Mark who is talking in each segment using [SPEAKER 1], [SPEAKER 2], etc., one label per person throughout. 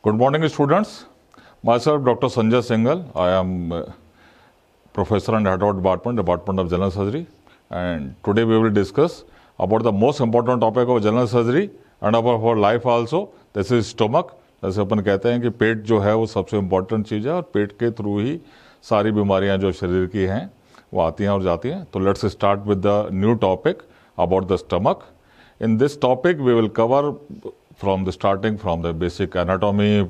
[SPEAKER 1] Good morning, students. Myself, Dr. Sanjay Singhal. I am professor and head of Department of General Surgery. And today we will discuss about the most important topic of general surgery and about our life also. This is stomach. जैसे अपन कहते हैं कि पेट जो है वो सबसे important चीज़ है और पेट के थ्रू ही सारी बीमारियां जो शरीर की हैं वो आती हैं और जाती हैं. तो let's start with the new topic about the stomach. In this topic, we will cover from the basic anatomy,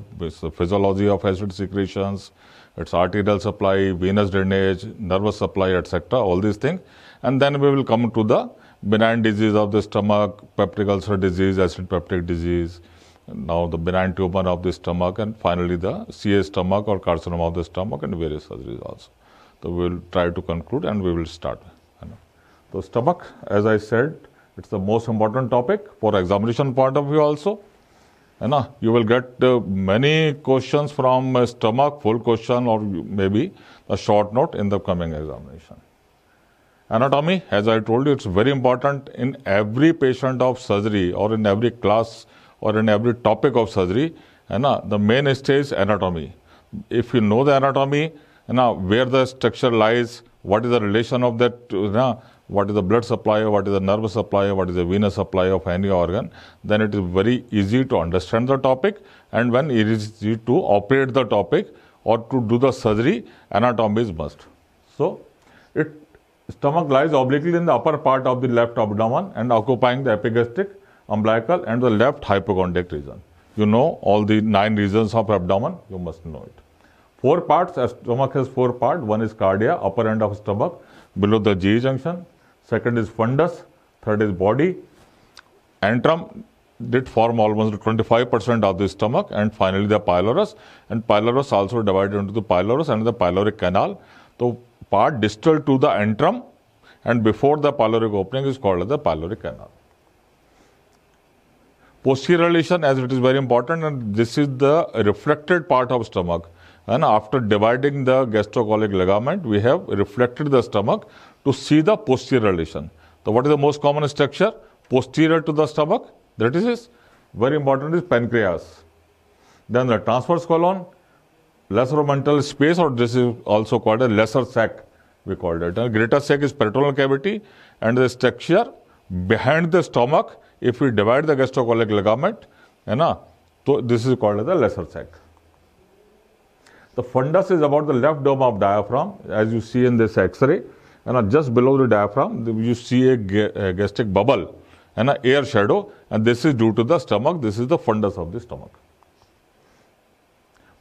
[SPEAKER 1] physiology of acid secretions, its arterial supply, venous drainage, nervous supply, etc. All these things, and then we will come to the benign disease of the stomach, peptic ulcer disease, acid peptic disease. Now the benign tumor of the stomach, and finally the CA stomach or carcinoma of the stomach, and various surgeries also. So we will try to conclude, and we will start. So stomach, as I said, it's the most important topic for examination point of view also. You will get many questions from stomach, full question or maybe a short note in the coming examination. Anatomy, as I told you, it's very important in every patient of surgery or in every class or in every topic of surgery. The mainstay is anatomy. If you know the anatomy, where the structure lies, what is the relation of that, what is the blood supply, what is the nerve supply, what is the venous supply of any organ, then it is very easy to understand the topic, and when it is easy to operate the topic or to do the surgery, anatomy is must. So, stomach lies obliquely in the upper part of the left abdomen and occupying the epigastric, umbilical and the left hypochondriac region. You know all the 9 regions of abdomen, you must know it. 4 parts, stomach has 4 parts. One is cardia, upper end of stomach, below the GE junction. Second is fundus, third is body. Antrum did form almost 25% of the stomach, and finally the pylorus. And pylorus also divided into the pylorus and the pyloric canal. So part distal to the antrum and before the pyloric opening is called as the pyloric canal. Posterior relation, as it is very important, and this is the reflected part of stomach. And after dividing the gastrocolic ligament, we have reflected the stomach to see the posterior relation. So what is the most common structure? Posterior to the stomach, that is very important, is pancreas. Then the transverse colon, lesser mental space, or this is also called a lesser sac, we called it. And greater sac is peritoneal cavity, and the structure behind the stomach, if we divide the gastrocolic ligament, so this is called as the lesser sac. The fundus is about the left dome of diaphragm, as you see in this X-ray. Just below the diaphragm, you see a gastric bubble and an air shadow, and this is due to the stomach. This is the fundus of the stomach.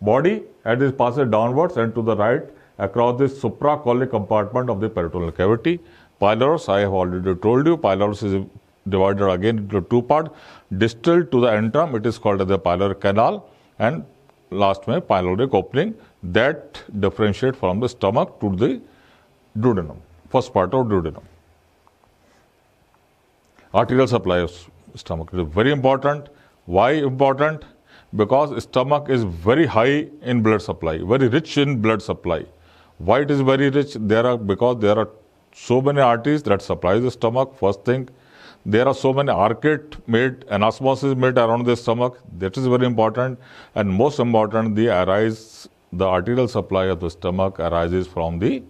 [SPEAKER 1] Body, as it passes downwards and to the right across the supracolic compartment of the peritoneal cavity. Pylorus, I have already told you, pylorus is divided again into 2 parts. Distal to the antrum, it is called as the pyloric canal, and last में pyloric opening that differentiate from the stomach to the duodenum, first part of duodenum. Arterial supply of stomach is very important. Why important? Because stomach is very high in blood supply, very rich in blood supply. Why it is very rich? Because there are so many arteries that supply the stomach, first thing. There are so many arcade made, anastomosis made around the stomach. That is very important. And most important, the arterial supply of the stomach arises from the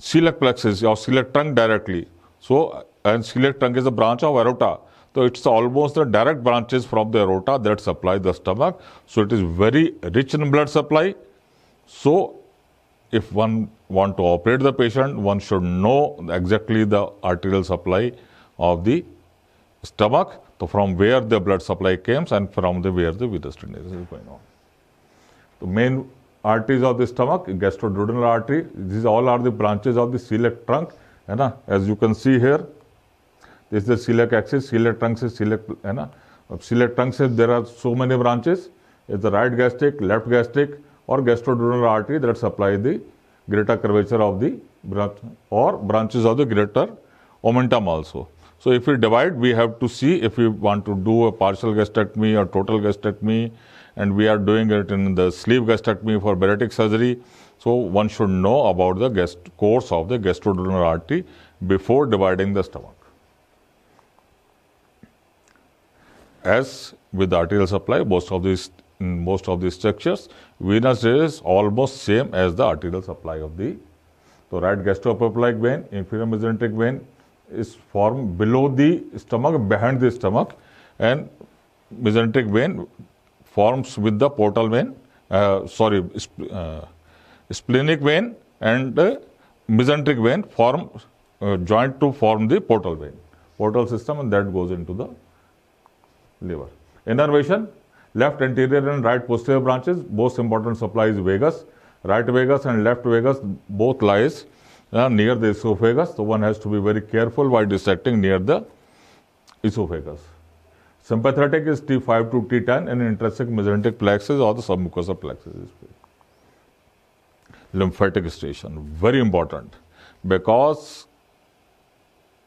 [SPEAKER 1] celiac plexus or celiac trunk directly. So, and celiac trunk is a branch of aorta. So, it's almost the direct branches from the aorta that supply the stomach. So, it is very rich in blood supply. So, if one want to operate the patient, one should know exactly the arterial supply of the stomach, so from where the blood supply comes and from where the venous drainage is going on. The main arteries of the stomach, gastroduodenal artery, these all are the branches of the celiac trunk. As you can see here, this is the celiac axis, celiac trunk is celiac trunk says there are so many branches. It's the right gastric, left gastric, or gastroduodenal artery that supply the greater curvature of the branch or branches of the greater omentum also. So if we divide, we have to see if we want to do a partial gastrectomy or total gastrectomy, and we are doing it in the sleeve gastrectomy for bariatric surgery. So one should know about the course of the gastroduodenal artery before dividing the stomach. As with the arterial supply, most of these in most of the structures. Venous drainage is almost same as the arterial supply of the. So right gastroepiphytic vein, inferior mesenteric vein is formed below the stomach, behind the stomach, and mesenteric vein forms with the portal vein. Splenic vein and mesenteric vein form joint to form the portal vein, portal system, and that goes into the liver. Innervation, left anterior and right posterior branches. Most important supply is vagus. Right vagus and left vagus both lies near the esophagus. So one has to be very careful while dissecting near the esophagus. Sympathetic is T5 to T10 and intrinsic mesenteric plexus or the submucosal plexus. Lymphatic station, very important, because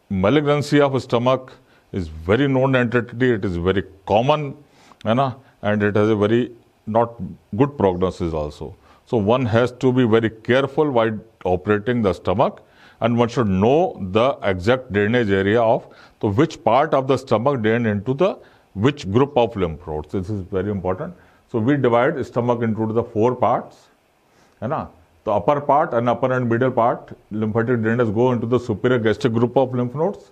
[SPEAKER 1] malignancy of stomach is very known entity. It is very common, and it has a very not good prognosis also. So one has to be very careful while operating the stomach, and one should know the exact drainage area of which part of the stomach drain into the which group of lymph nodes. This is very important. So we divide stomach into the 4 parts, the upper part and upper and middle part lymphatic drainage go into the superior gastric group of lymph nodes.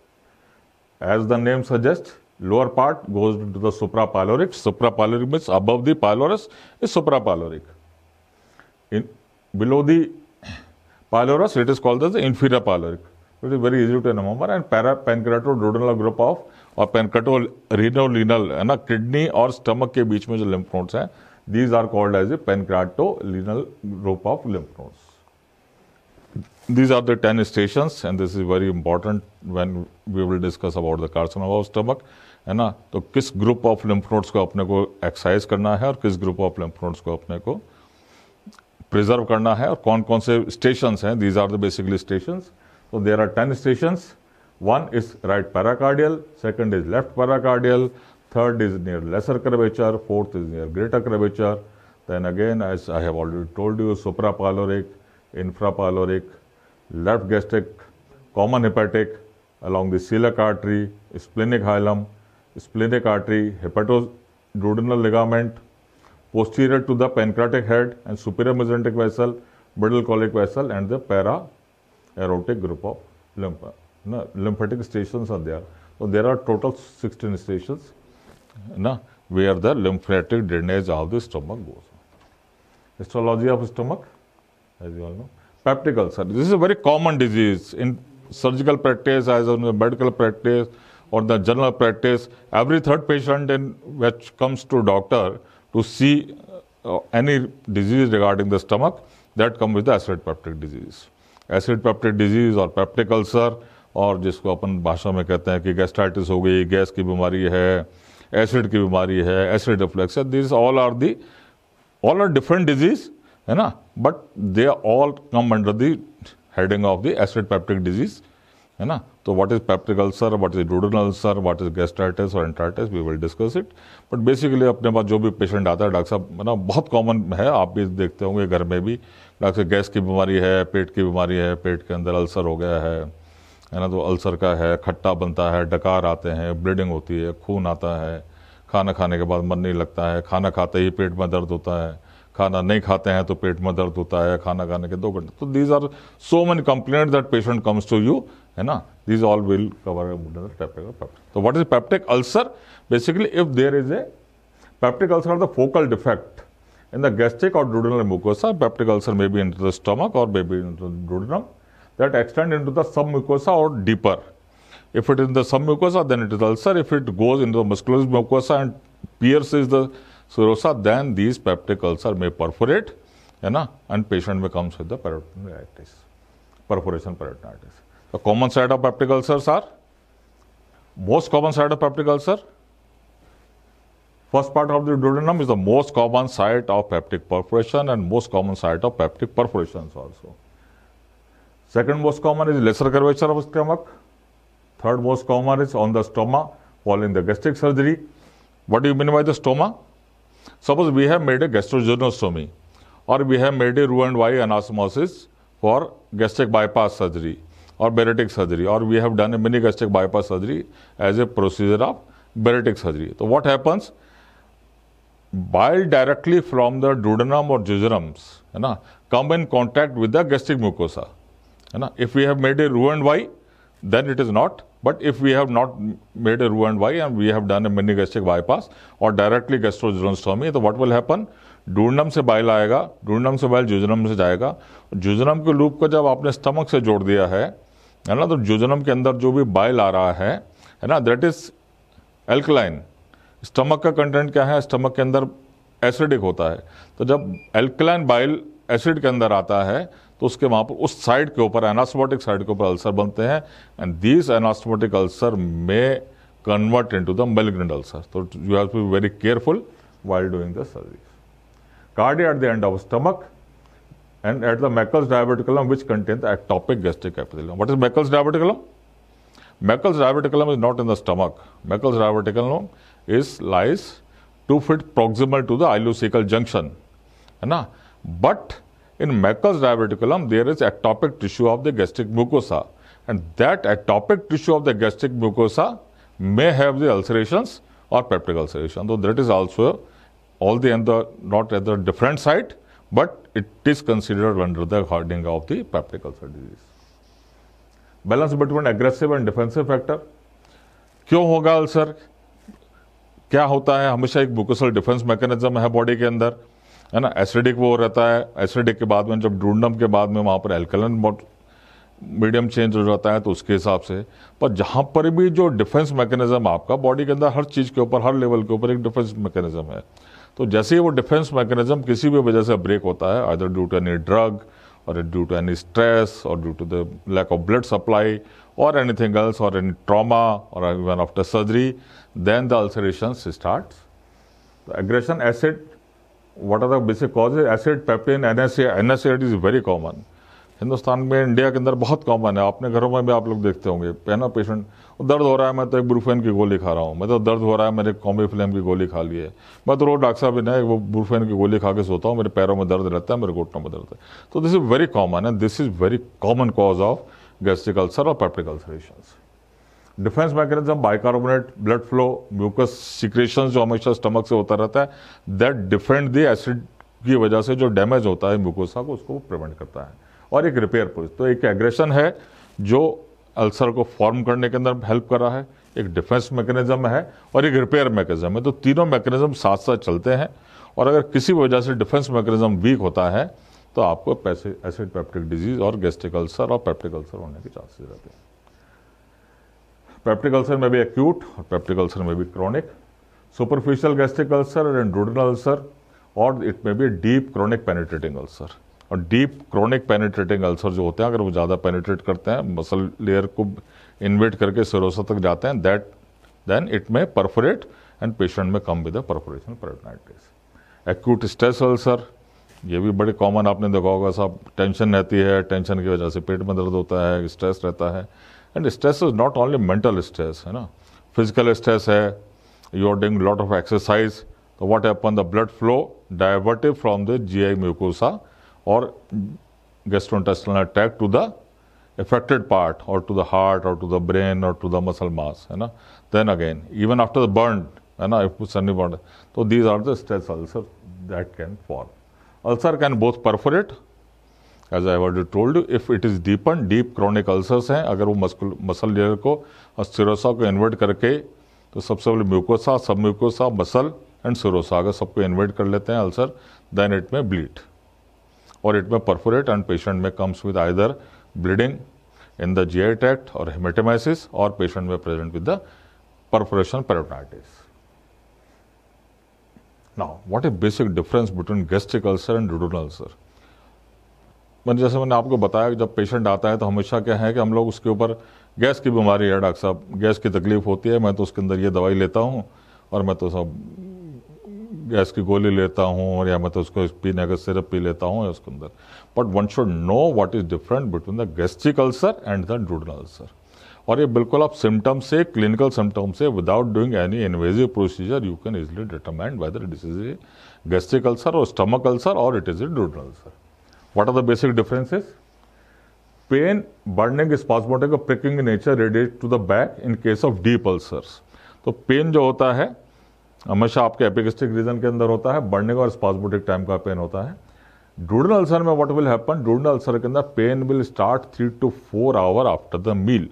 [SPEAKER 1] As the name suggests, lower part goes into the suprapyloric. Suprapyloric means above the pylorus is suprapyloric. Below the pylorus, it is called as the inferior pyloric. It is very easy to remember. And parapancreatoduodenal group of or pancreatorenal kidney or stomach के बीच में जो lymph nodes हैं, these are called as a pancreatorenal group of lymph nodes. These are the 10 stations, and this is very important when we will discuss about the carcinoma of stomach, है ना. तो किस group of lymph nodes को अपने को exercise करना है और किस ग्रुप ऑफ lymph nodes को अपने को प्रिजर्व करना है और कौन कौन से स्टेशंस हैं. These are the basically stations. So there are 10 stations. One is right paracardial, second is left paracardial, third is near lesser curvature, fourth is near greater curvature. Then again, as I have already told you, suprapyloric, infrapyloric, left gastric, common hepatic, along the celiac artery, splenic hilum, splenic artery, hepatoduodenal ligament, posterior to the pancreatic head and superior mesenteric vessel, middle colic vessel, and the para-aortic group of lymphatic stations are there. So there are total 16 stations where the lymphatic drainage of the stomach goes. Histology of stomach, as you all know. Peptic ulcer. This is a very common disease in surgical practice, as in the medical practice or the general practice. Every third patient which comes to doctor to see any disease regarding the stomach, that comes with the acid peptic disease. Acid peptic disease or peptic ulcer, और जिसको अपन भाषा में कहते हैं कि gastritis हो गई, gas की बीमारी है, एसिड की बीमारी है, एसिड रिफ्लक्स है. This all are different disease, है ना, but they all come under the heading of the acid peptic disease, है ना. तो what is peptic ulcer, what is duodenal ulcer, what is gastritis or enteritis, we will discuss it. But basically अपने पास जो भी patient आता है, doctor साहब, है ना, बहुत कॉमन है, आप भी देखते होंगे घर में भी, डॉक्टर गैस की बीमारी है, पेट की बीमारी है, पेट के अंदर अल्सर हो गया है ना. तो अल्सर का है, खट्टा बनता है, डकार आते हैं, ब्लीडिंग होती है, खून आता है, खाना खाने के बाद मन नहीं लगता है, खाना खाते ही पेट में दर्द होता है, खाना नहीं खाते हैं तो पेट में दर्द होता है, खाना खाने के 2 घंटे. तो these are so many complaint that patient comes to you, है ना. These all will cover peptic. तो what is peptic ulcer? Basically if there is a peptic ulcer the focal defect in the gastric or duodenal mucosa, peptic ulcer may be into the stomach or may be into the duodenum, that extend into the submucosa or deeper. If it is in the submucosa, then it is ulcer. If it goes into the musculus mucosa and pierces the serosa, then these peptic ulcer may perforate, and patient may comes with the peritonitis, perforation peritonitis. The common side of peptic ulcers are, most common side of peptic ulcer, first part of the duodenum is the most common site of peptic perforation and most common site of peptic perforations also. Second most common is lesser curvature of stomach. Third most common is on the stoma following the gastric surgery. What do you mean by the stoma? Suppose we have made a gastrogenostomy or we have made a Roux-en-Y anastomosis for gastric bypass surgery or bariatric surgery, or we have done a mini gastric bypass surgery as a procedure of bariatric surgery. So what happens? bile directly from the duodenum or jejunums, है ना, come in contact with the gastric mucosa, है ना. If we have made a Roux and Y, then it is not. But if we have not made a Roux and Y and we have done a mini gastric bypass or directly gastrojejunostomy, तो what will happen? duodenum से bile आएगा, duodenum से bile jejunum से जाएगा. jejunum के loop को जब आपने स्टमक से जोड़ दिया है ना, तो jejunum के अंदर जो भी बाइल आ रहा है ना, दैट इज एल्कलाइन. स्टमक का कंटेंट क्या है? स्टमक के अंदर एसिडिक होता है. तो जब एल्कलाइन बाइल एसिड के अंदर आता है तो उसके वहां पर उस साइड के ऊपर, एनास्टोमोटिक साइड के ऊपर अल्सर बनते हैं, एंड दीज एनास्टोमोटिक अल्सर में convert into the malignant ulcer. तो you have to be very careful while doing the surgery. Cardia at the end of stomach and at the Meckel's diverticulum, which contain the ectopic gastric epithelium. What is Meckel's diverticulum? Meckel's diverticulum is not in the stomach. Meckel's diverticulum lies 2 feet proximal to the ileocecal junction, है ना. But in Meckel's diverticulum there is ectopic tissue of the gastric mucosa, and that ectopic tissue of the gastric mucosa may have the ulcerations or peptic ulceration. So that is also all the not at the different site, but it is considered under the heading of the peptic ulcer disease. Balance between aggressive and defensive factor. क्यों होगा ulcer? क्या होता है? हमेशा एक mucosal defence mechanism है body के अंदर, है ना. एसिडिक वो रहता है, एसिडिक के बाद में जब डुओडेनम के बाद में वहाँ पर एल्कलाइन मीडियम चेंज हो जाता है, तो उसके हिसाब से. पर जहाँ पर भी जो डिफेंस मैकेनिज्म आपका बॉडी के अंदर हर चीज़ के ऊपर, हर लेवल के ऊपर एक डिफेंस मैकेनिज्म है. तो जैसे ही वो डिफेंस मैकेनिज्म किसी भी वजह से ब्रेक होता है, either due to any drug or due to any stress or due to the lack of blood supply or anything else or any trauma or even after surgery, then the ulcerations starts. The aggression, acid, what are the basic causes? Acid, peptin, NSAID is very common. Hindustan में, India के अंदर बहुत common है. अपने घरों में भी आप लोग देखते होंगे, है ना. पेशेंट दर्द हो रहा है, मैं तो एक ब्रूफेन की गोली खा रहा हूँ, मैं तो दर्द हो रहा है, मैंने कॉम्बिफ्लेम की गोली खा ली है, मैं तो रोज डॉक्टर साहब ने वो ब्रूफेन की गोली खा के सोता हूँ, मेरे पैरों में दर्द रहता है, मेरे घुटनों में दर्द है. तो this is very common and this is very common cause of gastric ulcer और peptic ulcerations. Defence mechanism, bicarbonate, blood flow, mucus secretion जो हमेशा स्टमक से होता रहता है, दैट डिफेंड द एसिड की वजह से जो डैमेज होता है म्यूकोसा को, उसको प्रिवेंट करता है. और एक रिपेयर प्रोसेस. तो एक एग्रेशन है जो अल्सर को फॉर्म करने के अंदर हेल्प कर रहा है, एक डिफेंस मैकेनिज्म है और एक रिपेयर मैकेनिज्म है. तो तीनों मैकेनिज्म साथ साथ चलते हैं, और अगर किसी वजह से डिफेंस मैकेनिज्म वीक होता है तो आपको एसिड पेप्टिक डिजीज और गैस्ट्रिक अल्सर और पेप्टिक अल्सर होने के चांसेस रहते हैं. पेप्टिक अल्सर में भी एक्यूट और पेप्टिक अल्सर में भी chronic. Superficial gastric ulcer and duodenal ulcer, और इट में भी डीप क्रॉनिक पेनिट्रेटिंग अल्सर. और डीप क्रॉनिक पेनिट्रेटिंग अल्सर जो होते हैं, अगर वो ज़्यादा पेनिट्रेट करते हैं, मसल लेयर को इन्वेट करके सिरोसा तक जाते हैं, देन इट में परफोरेट एंड पेशेंट में come with perforation peritonitis. Acute stress ulcer, ये भी बड़े कॉमन, आपने देखा होगा साहब. टेंशन रहती है, टेंशन की वजह से पेट में दर्द होता है, स्ट्रेस रहता है. And stress is not only mental stress, है ना, फिजिकल स्ट्रेस है. You are doing lot of exercise, तो what happen, the blood flow diverted from the GI mucosa or gastrointestinal tract to the affected part, or to the heart, or to the brain, or to the muscle mass, है ना. Then again, even after the burn, है ना, if suddenly burn, so these are the stress ulcer that can form. Ulcer can both perforate, as I already told you, if it is deepened, deep chronic ulcers हैं, अगर वो muscle layer को और serosa को invert करके, तो सबसे पहले म्यूकोसा, सब म्यूकोसा, मसल एंड सिरोसा अगर सबको इन्वर्ट कर लेते हैं अल्सर, देन इट में bleed or it may perforate and patient may comes with either bleeding in the GI tract or hematemesis, or patient may present with the perforation peritonitis. Now, what is basic difference between gastric ulcer and duodenal ulcer? जैसे मैंने आपको बताया कि जब patient आता है तो हमेशा क्या है कि हम लोग उसके ऊपर गैस की बीमारी है, डॉक्टर साहब गैस की तकलीफ होती है, मैं तो उसके अंदर ये दवाई लेता हूँ और मैं तो सब गैस की गोली लेता हूँ, और या मैं तो उसको पीने का सिरप पी लेता हूँ उसके अंदर. But one should know what is different between the gastric ulcer and the duodenal ulcer. और ये बिल्कुल आप सिम्टम से, क्लिनिकल सिम्टम से, without doing any invasive procedure, you can easily determine whether this is a gastric ulcer और stomach ulcer और it is a duodenal ulcer. What are the basic differences? Pain, burning, spasmodic, pricking nature radiate to the back in case of deep ulcers. तो pen जो होता है हमेशा आपके epigastric reason के अंदर होता है, बढ़ने का और स्पास्मोटिक टाइम का पेन होता है। डूडेनल अल्सर में what will happen, duodenal ulcer के अंदर pain will start 3 to 4 hour after the meal.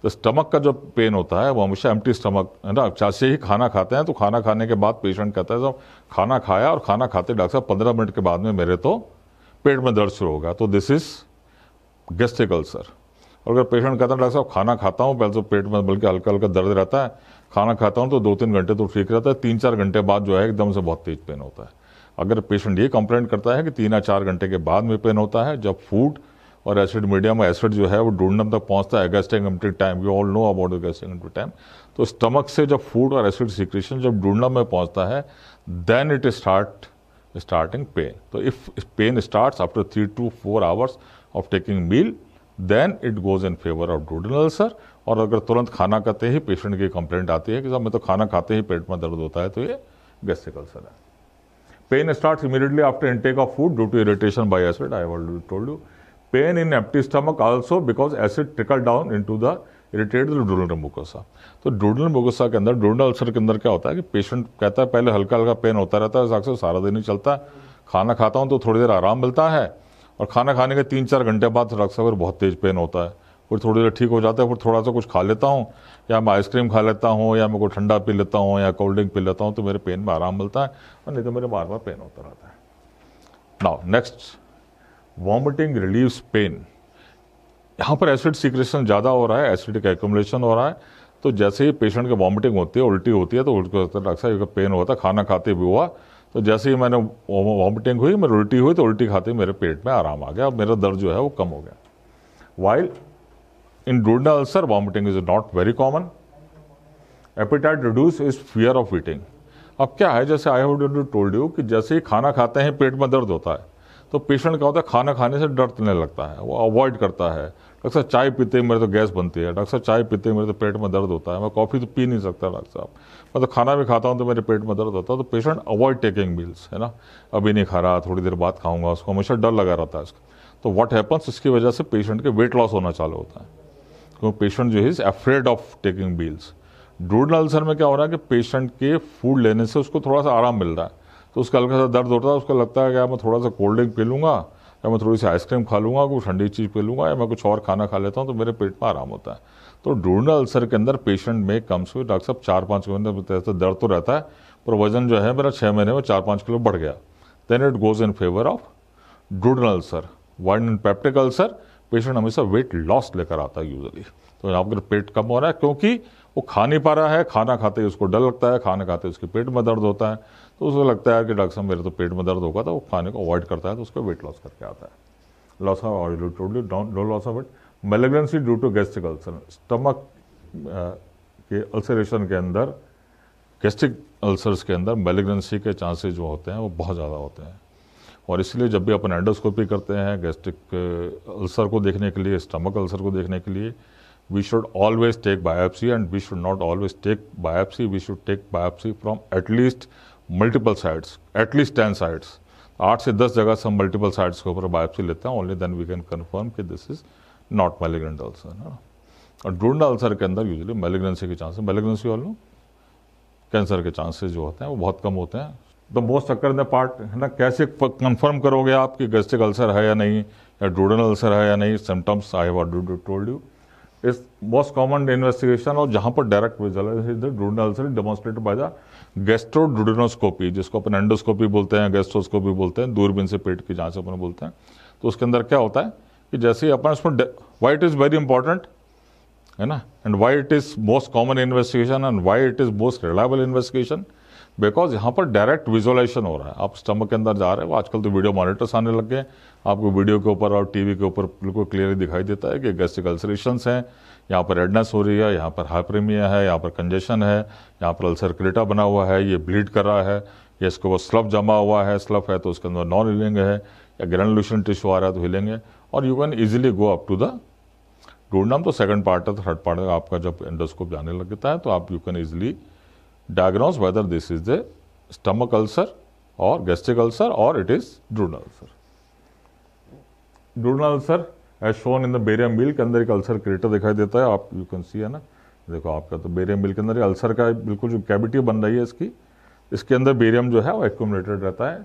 [SPEAKER 1] तो स्टमक का जो पेन होता है वो हमेशा एम्प्टी स्टमक है ना, जैसे ही खाना खाते हैं तो खाना खाने के बाद पेशेंट कहता है जब खाना खाया और खाना खाते डॉक्टर साहब 15 मिनट के बाद में मेरे तो पेट में दर्द शुरू होगा, तो दिस इज गैस्ट्रिक अल्सर। और अगर पेशेंट कहता है डॉक्टर साहब खाना खाता हूँ पहले तो पेट में बल्कि हल्का हल्का दर्द रहता है, खाना खाता हूँ तो 2-3 घंटे तो ठीक रहता है, 3-4 घंटे बाद जो है एकदम से बहुत तेज पेन होता है। अगर पेशेंट ये कंप्लेंट करता है कि 3 या 4 घंटे के बाद में पेन होता है, जब फूड और एसिड मीडियम में एसिड जो है वो डूडेनम तक पहुंचता है, gastric empty time, you all know about the gastric empty time. तो स्टमक से जब फूड और एसिड सीक्रेशन जब डूडेनम में पहुंचता है, देन इट स्टार्टिंग पेन। तो if pain starts after 3 to 4 hours of taking meal, then it goes in favour of duodenal ulcer. और अगर तुरंत खाना खाते ही पेशेंट की कंप्लेंट आती है कि साहब मैं तो खाना खाते ही पेट में दर्द होता है, तो ये गैस्ट्रिक अल्सर है। Pain starts immediately after intake of food due to irritation by acid, I have already told you. Pain in empty stomach also because acid trickle down into the irritated duodenal mucosa. तो duodenal मुकोसा के अंदर, डूडेनल ulcer के अंदर क्या होता है कि patient कहता है पहले हल्का हल्का पेन होता रहता है, अक्सर सारा दिन ही चलता है, खाना खाता हूँ तो थोड़ी देर आराम मिलता है और खाना खाने के 3-4 घंटे बाद अक्सर बहुत तेज पेन होता है, फिर थोड़ी देर ठीक हो जाता है, फिर थोड़ा सा कुछ खा लेता हूँ, या मैं आइसक्रीम खा लेता हूँ, या मैं कोई ठंडा पी लेता हूँ, या कोल्ड ड्रिंक पी लेता हूँ, तो मेरे पेन में आराम मिलता है, और नहीं तो मेरे बार बार पेन होता रहता है। Now next, vomiting relieves pain. यहाँ पर एसिड सीक्रेशन ज़्यादा हो रहा है, एसिडिक एक्यूमुलेशन हो रहा है, तो जैसे ही पेशेंट की वॉमिटिंग होती है, उल्टी होती है, तो अक्सर पेन होता है, खाना खाते भी हुआ, तो जैसे ही मैंने वॉमिटिंग हुई, मेरी उल्टी हुई, तो उल्टी खाते मेरे पेट में आराम आ गया, अब मेरा दर्द जो है वो कम हो गया। While in duodenal ulcer vomiting is not very common. Appetite reduce is fear of eating. अब क्या है, जैसे आई हैव टोल्ड यू कि जैसे ही खाना खाते हैं पेट में दर्द होता है, तो पेशेंट क्या होता है खाना खाने से डरने लगता है, वो अवॉइड करता है। डॉक्टर साहब चाय पीते ही मेरे तो गैस बनती है, डॉक्टर साहब चाय पीते ही मेरे तो पेट में दर्द होता है, मैं कॉफ़ी तो पी नहीं सकता डॉक्टर साहब, मैं तो खाना भी खाता हूँ तो मेरे पेट में दर्द होता है। तो पेशेंट अवॉइड टेकिंग मील्स, है ना, अभी नहीं खा रहा, थोड़ी देर बाद खाऊंगा, उसको हमेशा डर लगा रहता है इसका। तो व्हाट हैपन्स, इसकी वजह से पेशेंट के वेट लॉस होना चालू होता है, क्योंकि पेशेंट जो है is afraid of taking meals. Duodenal ulcer में क्या हो रहा है कि पेशेंट के फूड लेने से उसको थोड़ा सा आराम मिल रहा है, तो उसका हल्का सा दर्द होता है, उसको लगता है कि मैं थोड़ा सा कोल्ड ड्रिंक पी लूँगा, या मैं थोड़ी सी आइसक्रीम खा लूँगा, कुछ ठंडी चीज़ पी लूँगा, या मैं कुछ और खाना खा लेता हूँ, तो मेरे पेट में आराम होता है। तो डूडेनल अल्सर के अंदर पेशेंट में कम से डॉक्टर साहब 4-5 घंटे दर्द तो रहता है, पर वजन जो है मेरा 6 महीने में 4-5 किलो बढ़ गया, then it goes in favour of duodenal ulcer. Wide and peptic ulcer, patient हमेशा वेट लॉस लेकर आता है यूजुअली। तो यहाँ पर पेट कम हो रहा है क्योंकि वो खा नहीं पा रहा है, खाना खाते ही उसको डर लगता है, खाना खाते उसके पेट में दर्द होता है, तो उसको लगता है कि डॉक्टर साहब मेरे तो पेट में दर्द होगा, तो वो खाने को अवॉइड करता है, तो उसको वेट लॉस करके आता है। Loss of no loss of it. Malignancy due to gastric ulcer, stomach के अल्सरेशन के अंदर, गैस्ट्रिक अल्सर्स के अंदर मैलिग्नेंसी के चांसेस जो होते हैं वो बहुत ज़्यादा होते हैं, और इसलिए जब भी अपन एंडोस्कोपी करते हैं गैस्ट्रिक अल्सर को देखने के लिए, स्टमक अल्सर को देखने के लिए, we should always take biopsy, and we should not always take biopsy, we should take biopsy from at least multiple sites, at least 10 sites। 8 से 10 जगह से हम मल्टीपल साइट्स के ऊपर बायोप्सी लेते हैं, only then we can confirm कि this is not malignant ulcer, है ना। और डूडेनल अल्सर के अंदर यूजुअली मैलिग्नेंसी के chances, malignancy all no cancer के चांसेस जो होते हैं वो बहुत कम होते हैं। The most occur the part, है ना, कैसे कंफर्म करोगे आप कि गैस्ट्रिक अल्सर है या नहीं, या डूडेनल अल्सर है या नहीं, symptoms I have told you is most common investigation, और जहां पर direct duodenal ulcer demonstrated by the gastroduodenoscopy, जिसको अपन एंडोस्कोपी बोलते हैं, गैस्ट्रोस्कोपी बोलते हैं, दूरबीन से पेट की जांच अपन बोलते हैं। तो उसके अंदर क्या होता है कि जैसे ही अपन उसमें, why it is very important, है ना, and why it is most common investigation and why it is most reliable investigation, because यहाँ पर डायरेक्ट विजुअलाइजेशन हो रहा है। आप स्टमक के अंदर जा रहे हो, आजकल तो वीडियो मॉनिटर्स आने लग गए, आपको वीडियो के ऊपर और टीवी के ऊपर बिल्कुल क्लियरली दिखाई देता है कि गैस्ट्रिक अल्सरेशंस हैं, यहाँ पर रेडनेस हो रही है, यहाँ पर हाइपरेमिया है, यहाँ पर कंजेशन है, यहाँ पर अल्सर क्रेटा बना हुआ है, ये ब्लीड कर रहा है, या इसके ऊपर स्लफ जमा हुआ है, स्लफ है तो उसके अंदर नॉन हीलिंग है, या ग्रेनुलेशन टिश्यू आ रहा है तो हीलिंग है, और you can easily go up to the duodenum. तो सेकंड पार्ट है, थर्ड पार्ट है, आपका जब एंडोस्कोप जाने लगता है तो आप you can easily diagnose whether this is the stomach ulcer और गैस्ट्रिक अल्सर और it is duodenal ulcer. Duodenal ulcer as shown in the barium meal के अंदर एक अल्सर क्रेटर दिखाई देता है, आप यू कैन सी, है ना, देखो आपका तो बेरियम मील के अंदर अल्सर का बिल्कुल जो कैविटी बन रही है इसकी, इसके अंदर बेरियम जो है वो एक्यूमुलेटेड रहता है,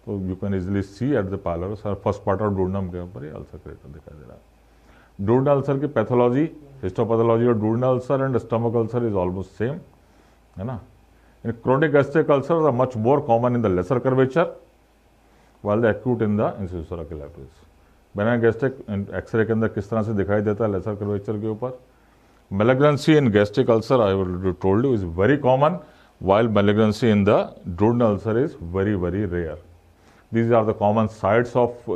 [SPEAKER 1] तो you can easily see at the pylorus और फर्स्ट पार्ट ऑफ डुओडेनम के ऊपर ये अल्सर क्रिएटर दिखाई दे रहा है। डुओडेनल अल्सर की पैथोलॉजी, हिस्टोपैथोलॉजी और duodenal ulcer and stomach ulcer is almost same, है ना। In chronic gastric ulcer are much more common in the lesser curvature while the acute in the incisura कैलाइटिस। Benign gastric X-ray के अंदर किस तरह से दिखाई देता है लेसर कर्वेचर के ऊपर। Malignancy in gastric ulcer, I already told you, is very common, while malignancy in the duodenal ulcer is very, very rare. These are the common sites of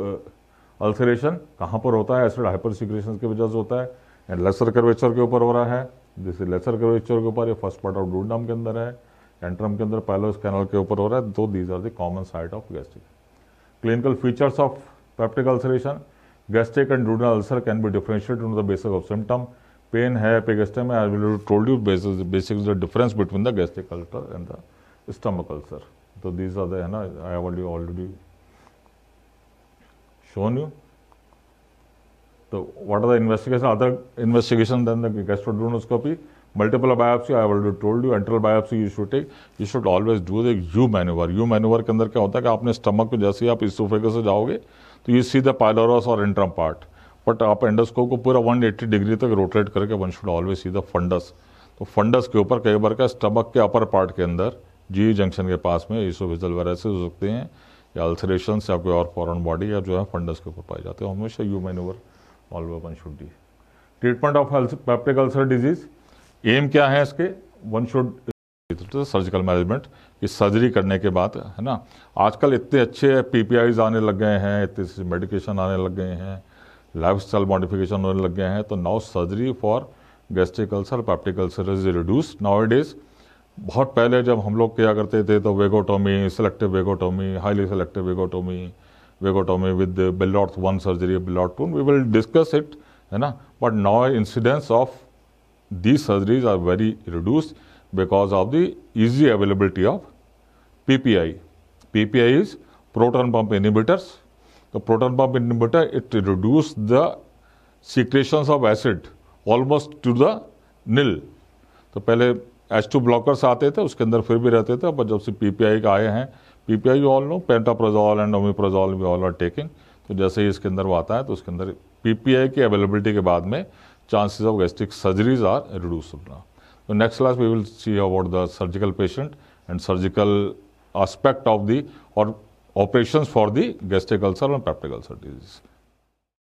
[SPEAKER 1] ulceration. कहाँ पर होता है? एसिड हाइपर सिक्रेशन की वजह से होता है, and lesser curvature के ऊपर हो रहा है। जैसे लेसर कर्वेचर के ऊपर, ये फर्स्ट पार्ट ऑफ डुओडेनम के अंदर है, एंट्रम के अंदर पायलोरस कैनाल के ऊपर हो रहा है। तो these are the common site of gastric. Clinical features of peptic ulceration: gastric and duodenal ulcer can be differentiated on the basis of symptom. Pain है epigastrium में, I will told you basic the difference between the gastric ulcer and the stomach ulcer. So these are the, है ना, I have already shown you. So what are the investigation? Other investigation than the gastroduodenoscopy? Multiple biopsy, I have already told you. Enteral biopsy you should take. You should always do the U maneuver. U maneuver के अंदर क्या होता है कि आपने stomach को जैसे ही आप इसोफेगस से जाओगे तो यू सी द पायलोरस और इंट्रम पार्ट, बट आप एंडोस्कोप को पूरा 180 डिग्री तक रोटेट करके one should always see the fundus. तो फंडस के ऊपर कई बार का स्टमक के अपर पार्ट के अंदर जी जंक्शन के पास में इसोफेजियल वायरसेस हो सकते हैं, या अल्सरेशन या कोई और फॉरेन बॉडी या जो है फंडस के ऊपर पाए जाते हैं। हमेशा U manoeuvre always one should डी। Treatment of peptic ulcer disease, एम क्या है इसके? वन शुड सर्जिकल मैनेजमेंट, कि सर्जरी करने के बाद, है ना, आजकल इतने अच्छे पीपीआईज आने लग गए हैं, इतने मेडिकेशन आने लग गए हैं, लाइफस्टाइल मॉडिफिकेशन होने लग गए हैं, तो now surgery for gastric ulcer, peptic ulcer is reduce now days. बहुत पहले जब हम लोग क्या करते थे तो vagotomy, selective vagotomy, highly selective vagotomy, vagotomy with Billroth 1 surgery, Billroth 2, we will discuss it, है ना। But now incidence of these surgeries are very reduced because of the easy availability of PPI. PPI is proton pump inhibitors. The proton pump inhibitor, it reduces the secretions of acid almost to the nil. तो पहले H2 blockers आते थे, उसके अंदर फिर भी रहते थे, पर जब से PPI का आए हैं, PPI you all know, pantoprazole and omeprazole we all are taking, तो जैसे ही इसके अंदर वो आता है तो उसके अंदर PPI की अवेलेबिलिटी के बाद में chances of gastric surgeries are reduced now. So next class we will see about the surgical patient and surgical aspect of the or operations for the gastric ulcer and peptic ulcer disease.